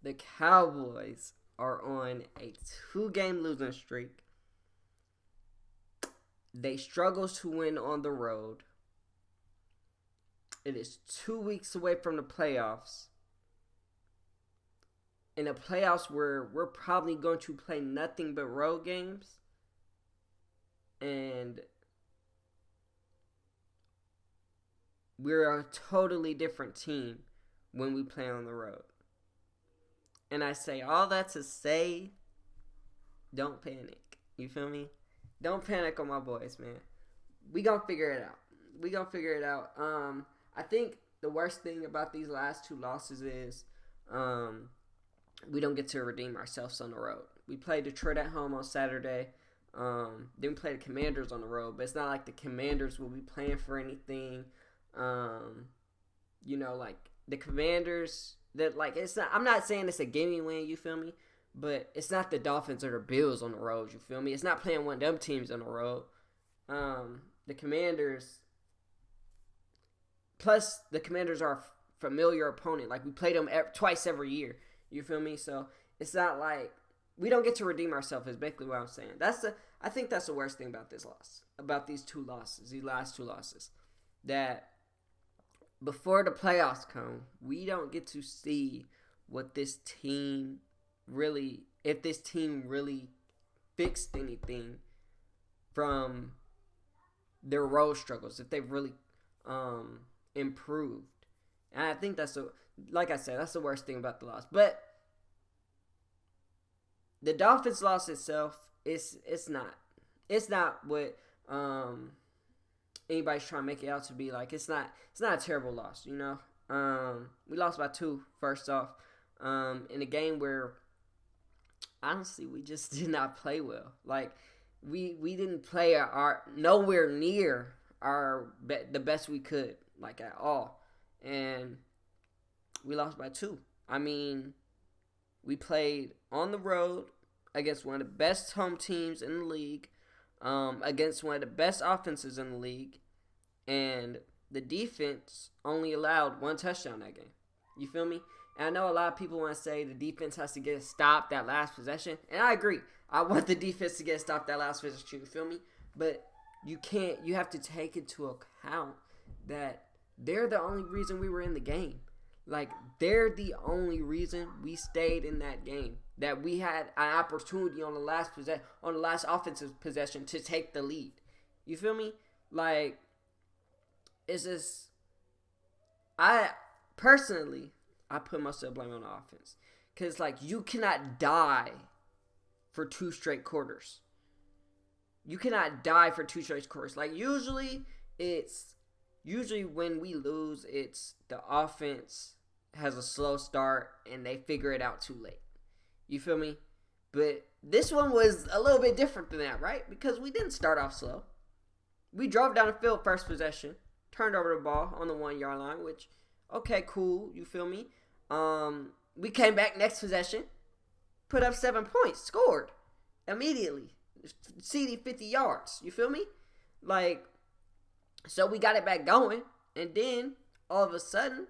The Cowboys are on a 2-game losing streak. They struggle to win on the road. It is 2 weeks away from the playoffs. In the playoffs where we're probably going to play nothing but road games. And we're a totally different team when we play on the road. And I say all that to say, don't panic. You feel me? Don't panic on my boys, man. We gonna figure it out. I think the worst thing about these last 2 losses is we don't get to redeem ourselves on the road. We played Detroit at home on Saturday. Then we play the Commanders on the road, but it's not like the Commanders will be playing for anything. Like the Commanders, that like it's not. I'm not saying it's a gimme win. You feel me? But it's not the Dolphins or the Bills on the road. You feel me? It's not playing one of them teams on the road. The Commanders. Plus, the Commanders are a familiar opponent. Like we play them twice every year. You feel me? So it's not like we don't get to redeem ourselves. Is basically what I'm saying. I think that's the worst thing about this loss. About these last 2 losses, that before the playoffs come, we don't get to see what this team really, if this team really fixed anything from their road struggles, if they've really improved. And I think like I said, that's the worst thing about the loss. But the Dolphins loss itself, it's not what anybody's trying to make it out to be. Like it's not a terrible loss, you know. We lost by 2 first off, in a game where honestly we just did not play well. Like we didn't play our nowhere near the best we could, like at all, and we lost by 2. I mean, we played on the road against one of the best home teams in the league, against one of the best offenses in the league, and the defense only allowed 1 touchdown that game. You feel me? And I know a lot of people want to say the defense has to get stopped that last possession, and I agree. I want the defense to get stopped that last possession. You feel me? But you can't. You have to take into account that they're the only reason we were in the game. Like, they're the only reason we stayed in that game. That we had an opportunity on the last offensive possession to take the lead. You feel me? Like, it's just, I put myself blame on the offense. Because, like, you cannot die for 2 straight quarters. You cannot die for 2 straight quarters. Like, usually when we lose, it's the offense has a slow start and they figure it out too late. You feel me? But this one was a little bit different than that, right? Because we didn't start off slow. We drove down the field first possession, turned over the ball on the 1-yard line, which, okay, cool. You feel me? We came back next possession, put up 7 points, scored immediately. CD 50 yards. You feel me? Like, so we got it back going, and then all of a sudden,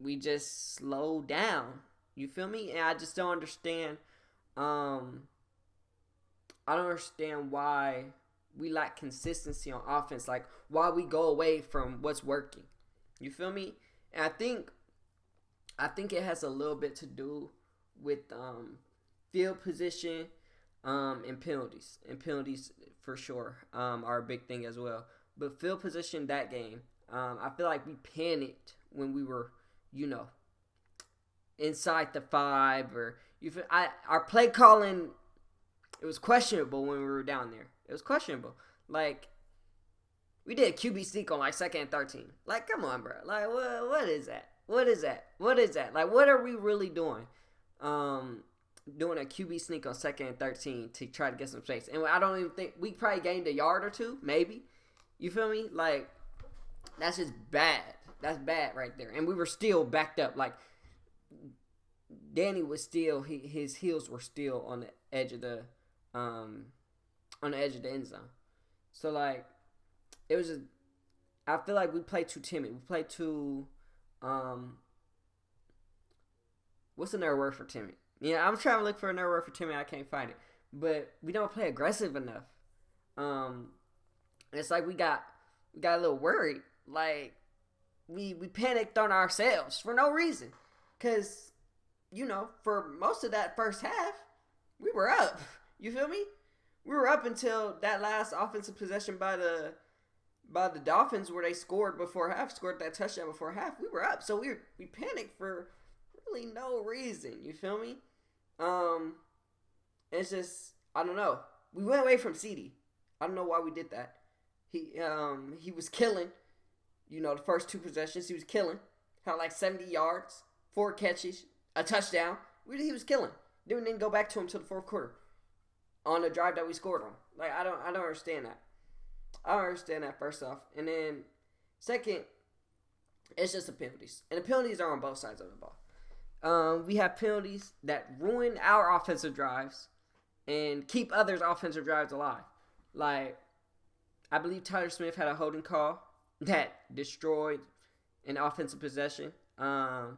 we just slowed down. You feel me? And I just don't understand. I don't understand why we lack consistency on offense. Like, why we go away from what's working. You feel me? And I think it has a little bit to do with field position and penalties. And penalties, for sure, are a big thing as well. But field position that game, I feel like we panicked when we were, inside the 5, or our play calling, it was questionable when we were down there. It was questionable. Like, we did a QB sneak on like 2nd and 13. Like, come on, bro. Like, what is that? What is that? Like, what are we really doing? Doing a QB sneak on 2nd and 13 to try to get some space. And I don't even think we probably gained a yard or 2, maybe. You feel me? Like, that's just bad. That's bad right there. And we were still backed up. Like, Danny was still, his heels were still on the edge of the end zone. So, like, it was just, I feel like we played too timid. We played too, what's another word for timid? Yeah, I'm trying to look for another word for timid. I can't find it. But we don't play aggressive enough. It's like we got a little worried. Like we panicked on ourselves for no reason. Cause for most of that first half, we were up. You feel me? We were up until that last offensive possession by the Dolphins where they scored that touchdown before half. We were up, so we panicked for really no reason. You feel me? It's just, I don't know. We went away from CD. I don't know why we did that. He was killing. The first two possessions he was killing. Had like 70 yards, 4 catches, a touchdown. He was killing. Then we didn't go back to him till the fourth quarter on the drive that we scored on. Like I don't understand that. I don't understand that, first off. And then second, it's just the penalties. And the penalties are on both sides of the ball. We have penalties that ruin our offensive drives and keep others' offensive drives alive. Like, I believe Tyler Smith had a holding call that destroyed an offensive possession. I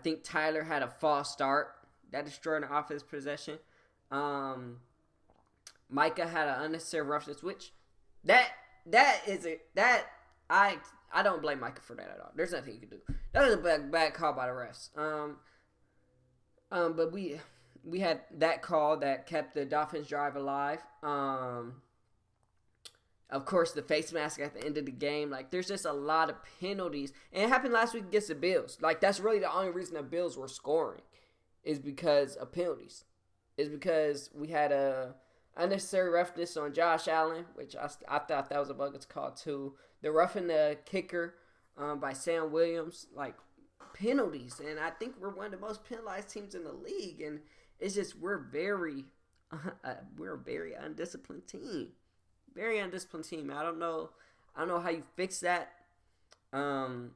think Tyler had a false start that destroyed an offensive possession. Micah had an unnecessary roughness, which I don't blame Micah for that at all. There's nothing you can do. That was a bad call by the refs. But we had that call that kept the Dolphins drive alive. Of course, the face mask at the end of the game. Like, there's just a lot of penalties. And it happened last week against the Bills. Like, that's really the only reason the Bills were scoring is because of penalties. Is because we had a unnecessary roughness on Josh Allen, which I thought that was a bogus call too. The roughing the kicker by Sam Williams, like penalties, and I think we're one of the most penalized teams in the league. And it's just we're a very undisciplined team, very undisciplined team. I don't know how you fix that, but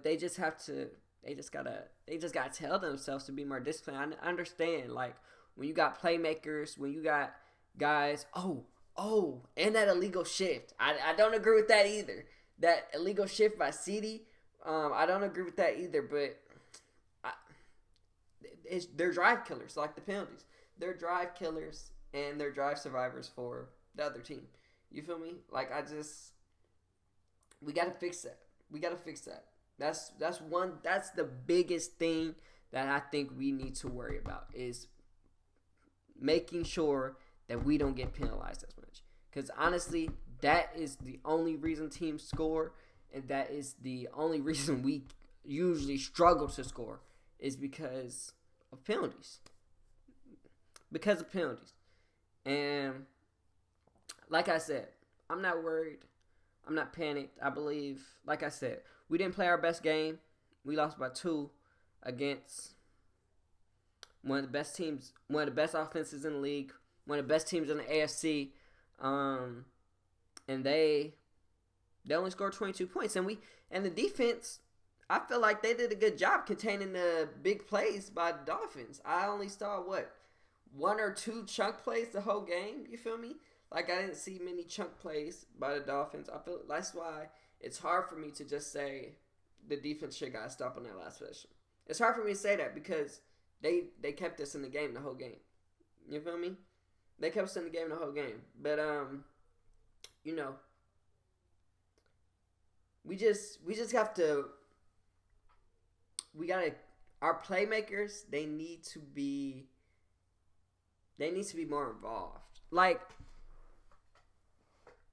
they just gotta tell themselves to be more disciplined. I understand, like, when you got playmakers, when you got guys, and that illegal shift. I don't agree with that either. That illegal shift by CD, I don't agree with that either, but they're drive killers, like the penalties. They're drive killers, and they're drive survivors for the other team. You feel me? Like, we got to fix that. That's the biggest thing that I think we need to worry about is making sure that we don't get penalized as much. Because honestly, that is the only reason teams score, and that is the only reason we usually struggle to score is because of penalties. And like I said, I'm not worried. I'm not panicked. I believe, like I said, we didn't play our best game. We lost by 2 against one of the best teams, one of the best offenses in the league, one of the best teams in the AFC, and they only scored 22 points. And the defense, I feel like they did a good job containing the big plays by the Dolphins. I only saw 1 or 2 chunk plays the whole game. You feel me? Like, I didn't see many chunk plays by the Dolphins. I feel that's why it's hard for me to just say the defense should got stopped on that last possession. It's hard for me to say that because they kept us in the game the whole game. You feel me? They kept us in the game the whole game. But we just have to. We gotta. Our playmakers, they need to be more involved. Like,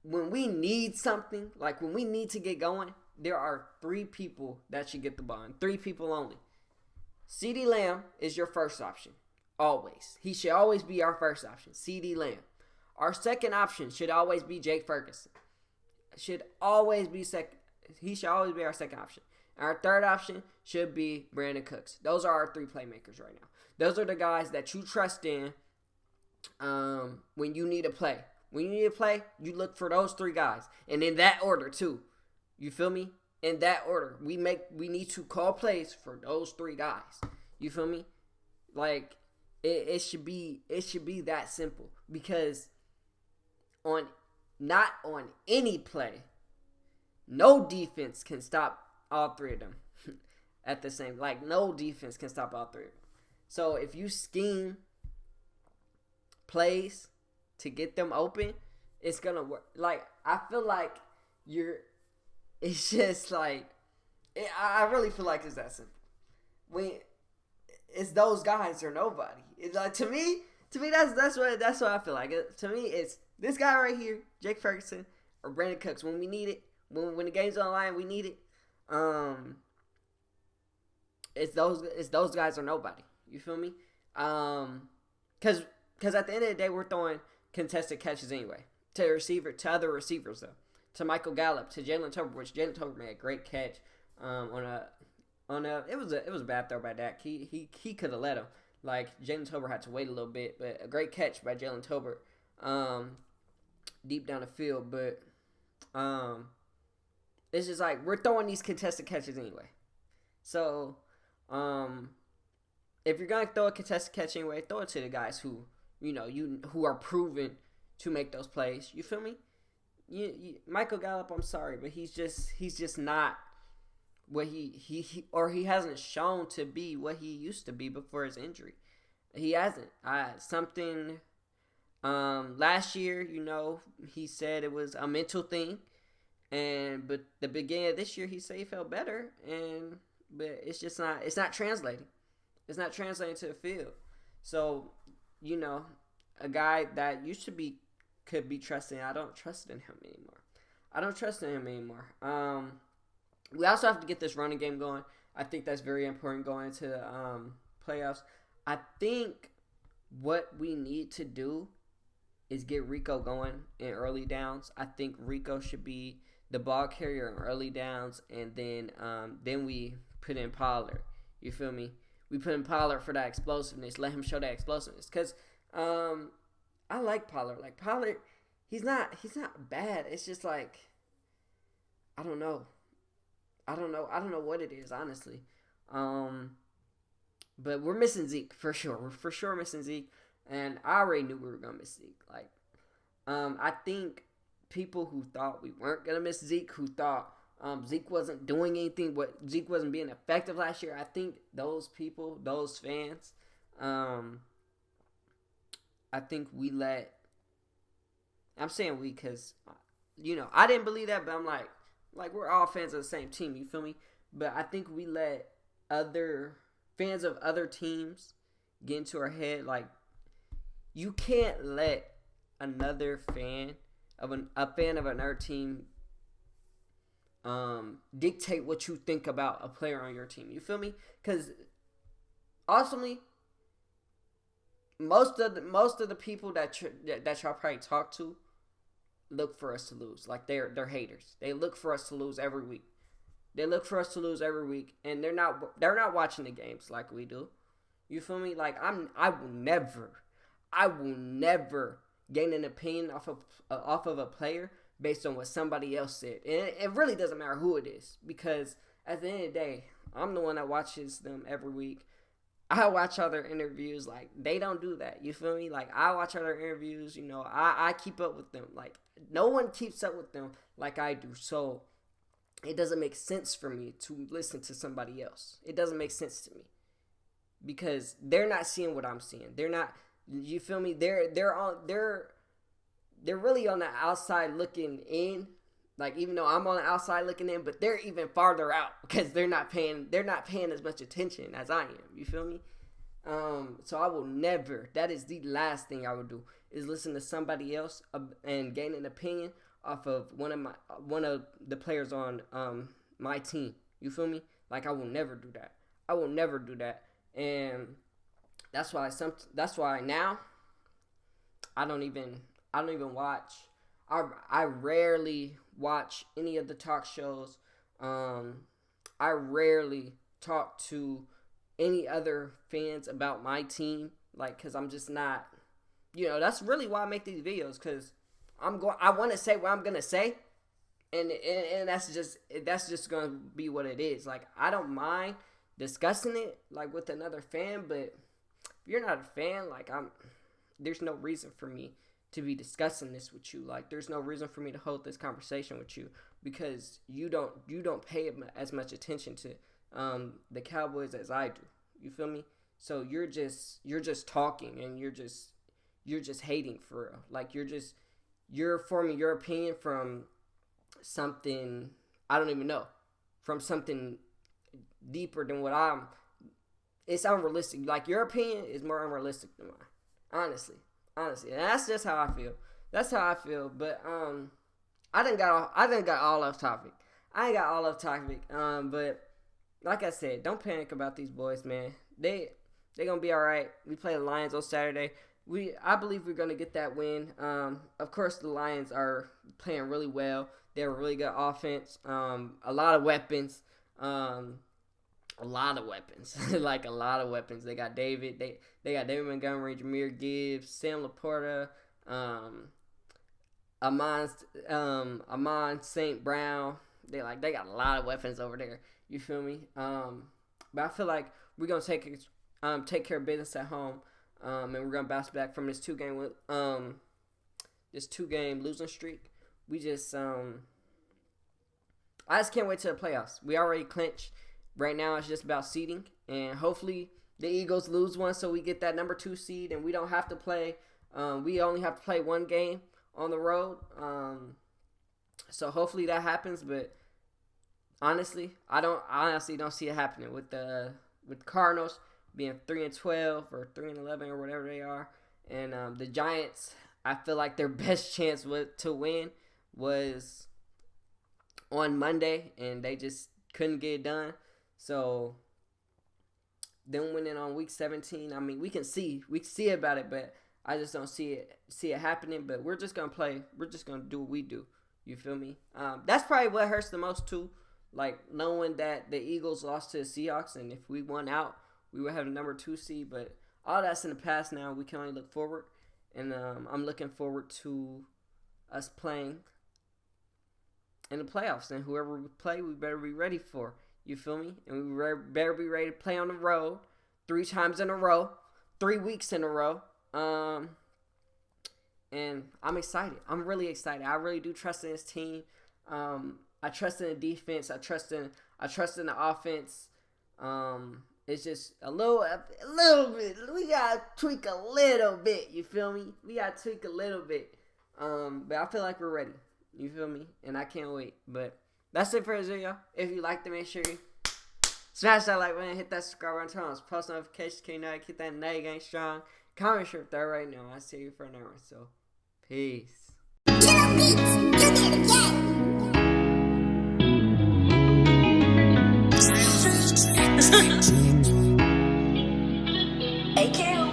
when we need something, like when we need to get going, there are 3 people that should get the ball. 3 people only. CeeDee Lamb is your first option. Always. He should always be our first option. CeeDee Lamb. Our second option should always be Jake Ferguson. He should always be our second option. And our third option should be Brandon Cooks. Those are our 3 playmakers right now. Those are the guys that you trust in when you need a play. When you need a play, you look for those 3 guys. And in that order, too. You feel me? In that order. We need to call plays for those 3 guys. You feel me? Like, it should be that simple. Because not on any play, no defense can stop all 3 of them. at the same. Like no defense can stop all three. So if you scheme plays to get them open, it's gonna work. Like I feel like you're. It's just like I really feel like it's that simple. When it's those guys or nobody. It's like to me that's what I feel like. To me, it's this guy right here, Jake Ferguson or Brandon Cooks. When we need it, when the game's on the line, we need it. It's those guys or nobody. You feel me? Because at the end of the day, we're throwing contested catches anyway to other receivers though, to Michael Gallup, to Jalen Tolbert, which Jalen Tolbert made a great catch on a it was a bad throw by Dak. He could have let him. Like Jalen Tolbert had to wait a little bit, but a great catch by Jalen Tolbert, deep down the field. But it's just like we're throwing these contested catches anyway. So if you're gonna throw a contested catch anyway, throw it to the guys who who are proven to make those plays. You feel me? Michael Gallup, I'm sorry, but he's just not what he hasn't shown to be what he used to be before his injury. He hasn't. Last year, he said it was a mental thing, but the beginning of this year he said he felt better, but it's just not. It's not translating. It's not translating to the field. So, a guy that used to be could be trusted. I don't trust in him anymore. We also have to get this running game going. I think that's very important going into the playoffs. I think what we need to do is get Rico going in early downs. I think Rico should be the ball carrier in early downs, and then we put in Pollard. You feel me? We put in Pollard for that explosiveness. Let him show that explosiveness. Because I like Pollard. Like Pollard, he's not bad. It's just like I don't know what it is, honestly. But we're missing Zeke for sure. We're for sure missing Zeke, and I already knew we were gonna miss Zeke. Like, I think people who thought we weren't gonna miss Zeke, who thought Zeke wasn't doing anything, Zeke wasn't being effective last year, I think those people, those fans, I think we let. I'm saying we because, I didn't believe that, but I'm like we're all fans of the same team. You feel me? But I think we let other fans of other teams get into our head. Like, you can't let another fan of another team dictate what you think about a player on your team. You feel me? Because ultimately, most of the people that y'all probably talk to look for us to lose. Like they're haters. They look for us to lose every week. And they're not watching the games like we do. You feel me? Like I will never gain an opinion off of a player based on what somebody else said. And it really doesn't matter who it is, because at the end of the day, I'm the one that watches them every week. I watch other interviews. Like, they don't do that. You feel me? Like, I watch other interviews. I keep up with them. Like, no one keeps up with them like I do. So, it doesn't make sense for me to listen to somebody else. It doesn't make sense to me. Because they're not seeing what I'm seeing. They're not, you feel me? They're really on the outside looking in. Like, even though I'm on the outside looking in, but they're even farther out because they're not paying as much attention as I am. You feel me? So I will never, that is the last thing I would do, is listen to somebody else and gain an opinion off of one of the players on my team. You feel me? Like, I will never do that. And that's why now I don't even watch. I rarely watch any of the talk shows. I rarely talk to any other fans about my team, like, because I'm just not, that's really why I make these videos, because I want to say what I'm going to say, and that's just going to be what it is. Like, I don't mind discussing it, like, with another fan, but if you're not a fan, like, there's no reason for me to be discussing this with you. Like, there's no reason for me to hold this conversation with you, because you don't pay as much attention the Cowboys as I do. You feel me? So you're just talking and you're just hating for real. Like you're forming your opinion from something I don't even know, from something deeper than what I'm. It's unrealistic. Like your opinion is more unrealistic than mine. Honestly, and that's just how I feel. That's how I feel. But I didn't got all off topic. I ain't got all off topic. But like I said, don't panic about these boys, man. They gonna be all right. We play the Lions on Saturday. I believe we're gonna get that win. Of course, the Lions are playing really well. They have a really good offense. A lot of weapons. Like a lot of weapons. They got David. They got David Montgomery, Jahmyr Gibbs, Sam Laporta, Amon St. Brown. They got a lot of weapons over there. You feel me? But I feel like we're gonna take care of business at home, and we're gonna bounce back from this two game losing streak. We just I just can't wait till the playoffs. We already clinched. Right now, it's just about seeding, and hopefully the Eagles lose one so we get that number 2 seed, and we don't have to play. We only have to play one game on the road. So hopefully that happens, but honestly, I honestly don't see it happening with the Cardinals being 3-12 or 3-11 or whatever they are, and the Giants. I feel like their best chance to win was on Monday, and they just couldn't get it done. So them winning on week 17, I mean, we can see about it, but I just don't see it happening. But we're just gonna play. We're just gonna do what we do. You feel me? That's probably what hurts the most too. Like knowing that the Eagles lost to the Seahawks, and if we won out, we would have a number 2 seed. But all that's in the past now. We can only look forward, and I'm looking forward to us playing in the playoffs. And whoever we play, we better be ready for. You feel me? And we better be ready to play on the road 3 times in a row, 3 weeks in a row. And I'm excited. I'm really excited. I really do trust in this team. I trust in the defense. I trust in the offense. It's just a little bit. We gotta tweak a little bit. You feel me? We gotta tweak a little bit. But I feel like we're ready. You feel me? And I can't wait. But that's it for this video. If you liked it, make sure you smash that like button, hit that subscribe button, turn on post notifications, hit that nag gang strong. Comment sure if they're right now. I'll see you for another one. So, peace. AK